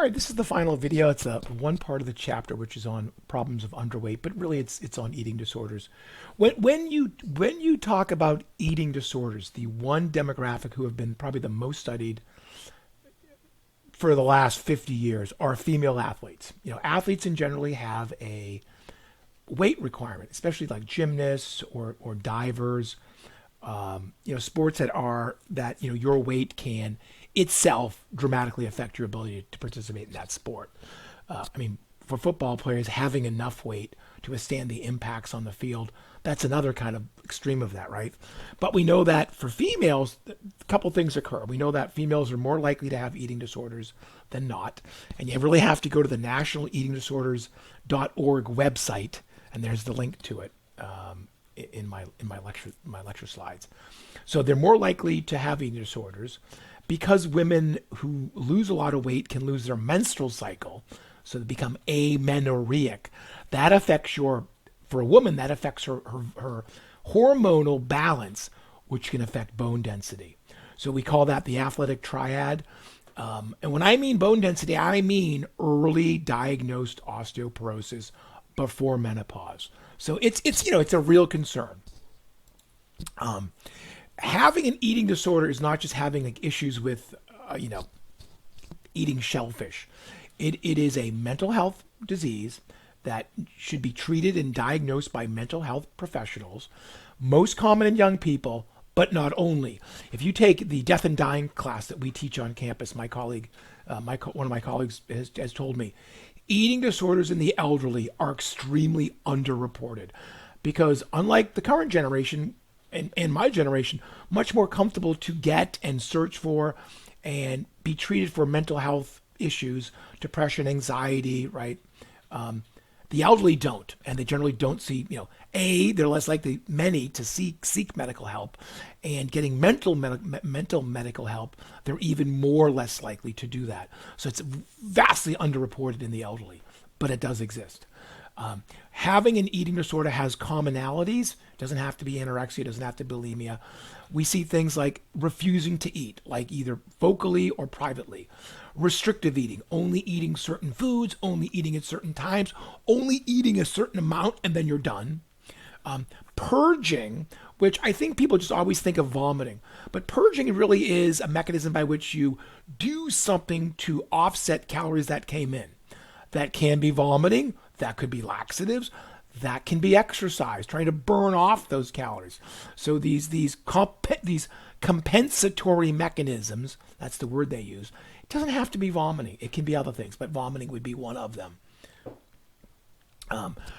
right, this is the final video. It's one part of the chapter which is on problems of underweight, but really it's on eating disorders. When you talk about eating disorders, the one demographic who have been probably the most studied for the last 50 years are female athletes. Athletes in generally have a weight requirement, especially like gymnasts or divers. Sports that your weight can itself dramatically affect your ability to participate in that sport. For football players, having enough weight to withstand the impacts on the field, that's another kind of extreme of that, right? But we know that for females, a couple things occur. We know that females are more likely to have eating disorders than not. And you really have to go to the National Eating Disorders.org website, and there's the link to it in my lecture slides. So they're more likely to have eating disorders because women who lose a lot of weight can lose their menstrual cycle, so they become amenorrheic. That affects for a woman, that affects her hormonal balance, which can affect bone density. So we call that the athletic triad. And when I mean bone density, I mean early diagnosed osteoporosis before menopause. So it's a real concern. Having an eating disorder is not just having like issues with eating shellfish. It is a mental health disease that should be treated and diagnosed by mental health professionals, most common in young people, but not only. If you take the death and dying class that we teach on campus, my colleague, one of my colleagues has told me, eating disorders in the elderly are extremely underreported because unlike the current generation and my generation, much more comfortable to get and search for and be treated for mental health issues, depression, anxiety, right? The elderly don't, and they generally don't see, they're less likely, many, to seek medical help, and getting mental medical help, they're even more less likely to do that. So it's vastly underreported in the elderly, but it does exist. Having an eating disorder has commonalities. It doesn't have to be anorexia, it doesn't have to be bulimia. We see things like refusing to eat, like either vocally or privately. Restrictive eating, only eating certain foods, only eating at certain times, only eating a certain amount, and then you're done. Purging, which I think people just always think of vomiting, but purging really is a mechanism by which you do something to offset calories that came in. That can be vomiting, that could be laxatives, that can be exercise, trying to burn off those calories. So these compensatory mechanisms, that's the word they use. It doesn't have to be vomiting. It can be other things, but vomiting would be one of them.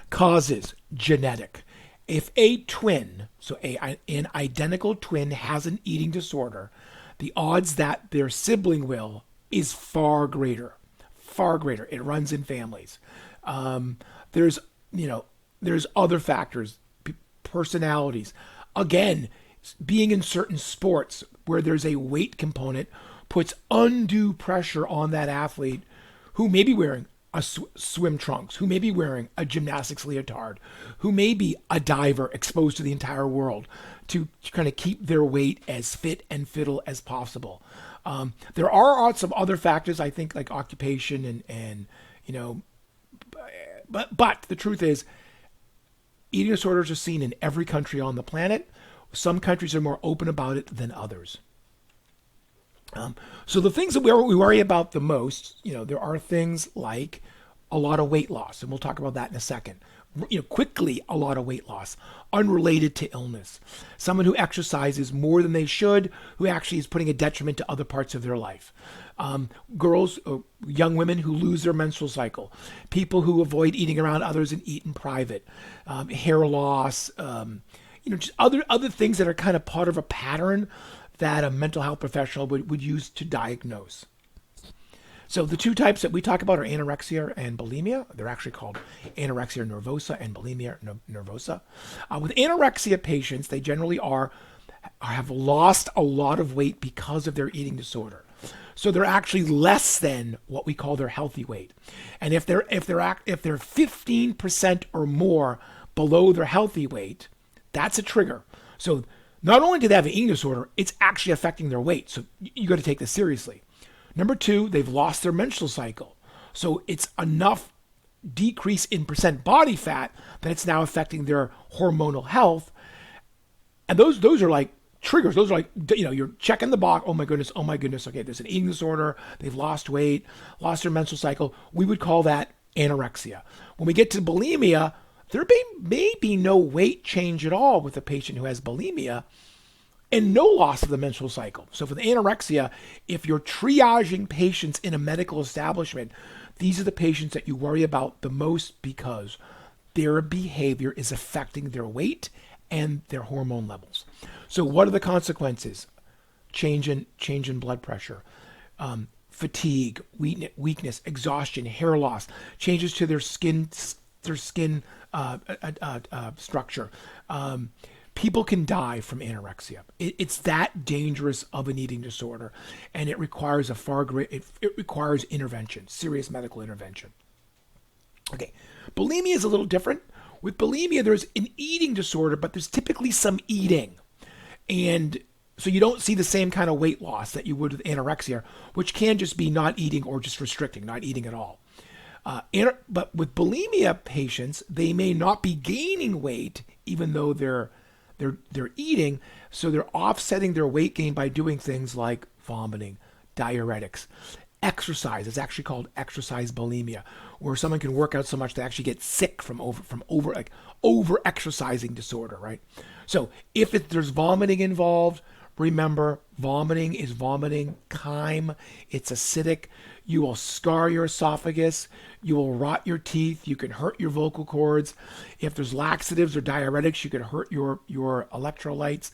Causes, genetic. If a twin, so an identical twin has an eating disorder, the odds that their sibling will is far greater. Far greater. It runs in families. There's other factors, personalities. Again, being in certain sports where there's a weight component puts undue pressure on that athlete who may be wearing a swim trunks, who may be wearing a gymnastics leotard, who may be a diver exposed to the entire world to kind of keep their weight as fit and fiddle as possible. There are lots of other factors, I think, like occupation and but the truth is, eating disorders are seen in every country on the planet. Some countries are more open about it than others. So the things that we worry about the most, there are things like a lot of weight loss, and we'll talk about that in a second. Quickly a lot of weight loss, unrelated to illness. Someone who exercises more than they should, who actually is putting a detriment to other parts of their life. Girls, young women who lose their menstrual cycle. People who avoid eating around others and eat in private. Hair loss, just other things that are kind of part of a pattern that a mental health professional would use to diagnose. So the two types that we talk about are anorexia and bulimia. They're actually called anorexia nervosa and bulimia nervosa. With anorexia patients, they generally have lost a lot of weight because of their eating disorder. So they're actually less than what we call their healthy weight. And if they're 15% or more below their healthy weight, that's a trigger. So not only do they have an eating disorder, it's actually affecting their weight. So you got to take this seriously. Number two, they've lost their menstrual cycle. So it's enough decrease in percent body fat that it's now affecting their hormonal health. And those are like triggers. Those are like, you're checking the box. Oh my goodness. Oh my goodness. Okay, there's an eating disorder. They've lost weight, lost their menstrual cycle. We would call that anorexia. When we get to bulimia, there may be no weight change at all with a patient who has bulimia and no loss of the menstrual cycle. So for the anorexia, if you're triaging patients in a medical establishment, these are the patients that you worry about the most because their behavior is affecting their weight and their hormone levels. So what are the consequences? Change in blood pressure, fatigue, weakness, exhaustion, hair loss, changes to their skin structure. People can die from anorexia. It's that dangerous of an eating disorder, and it requires it requires intervention, serious medical intervention. Okay, bulimia is a little different. With bulimia, there's an eating disorder, but there's typically some eating, and so you don't see the same kind of weight loss that you would with anorexia, which can just be not eating or just restricting, not eating at all. But with bulimia patients, they may not be gaining weight, even though they're eating, so they're offsetting their weight gain by doing things like vomiting, diuretics, exercise. It's actually called exercise bulimia, where someone can work out so much they actually get sick from over exercising disorder, right? So if there's vomiting involved, remember, vomiting is vomiting chyme. It's acidic. You will scar your esophagus. You will rot your teeth. You can hurt your vocal cords. If there's laxatives or diuretics, you can hurt your electrolytes,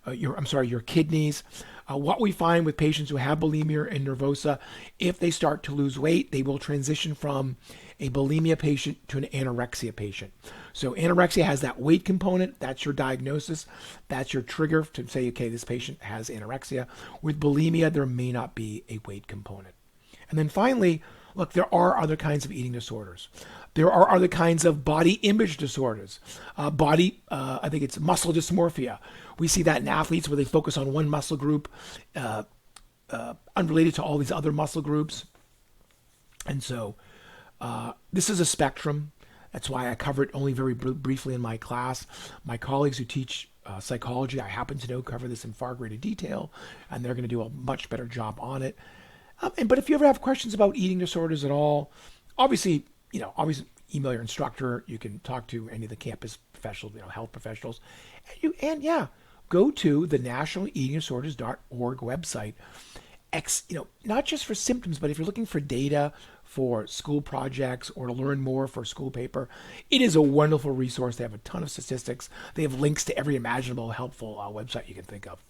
your kidneys. What we find with patients who have bulimia and nervosa, if they start to lose weight, they will transition from a bulimia patient to an anorexia patient. So anorexia has that weight component. That's your diagnosis. That's your trigger to say, okay, this patient has anorexia. With bulimia, there may not be a weight component. And then finally, look, there are other kinds of eating disorders. There are other kinds of body image disorders. I think it's muscle dysmorphia. We see that in athletes where they focus on one muscle group, unrelated to all these other muscle groups. And so this is a spectrum. That's why I cover it only very briefly in my class. My colleagues who teach psychology, I happen to know, cover this in far greater detail, and they're going to do a much better job on it. But if you ever have questions about eating disorders at all, obviously, always email your instructor. You can talk to any of the campus professionals, health professionals, go to the nationaleatingdisorders.org website. Not just for symptoms, but if you're looking for data for school projects or to learn more for a school paper, it is a wonderful resource. They have a ton of statistics. They have links to every imaginable helpful website you can think of.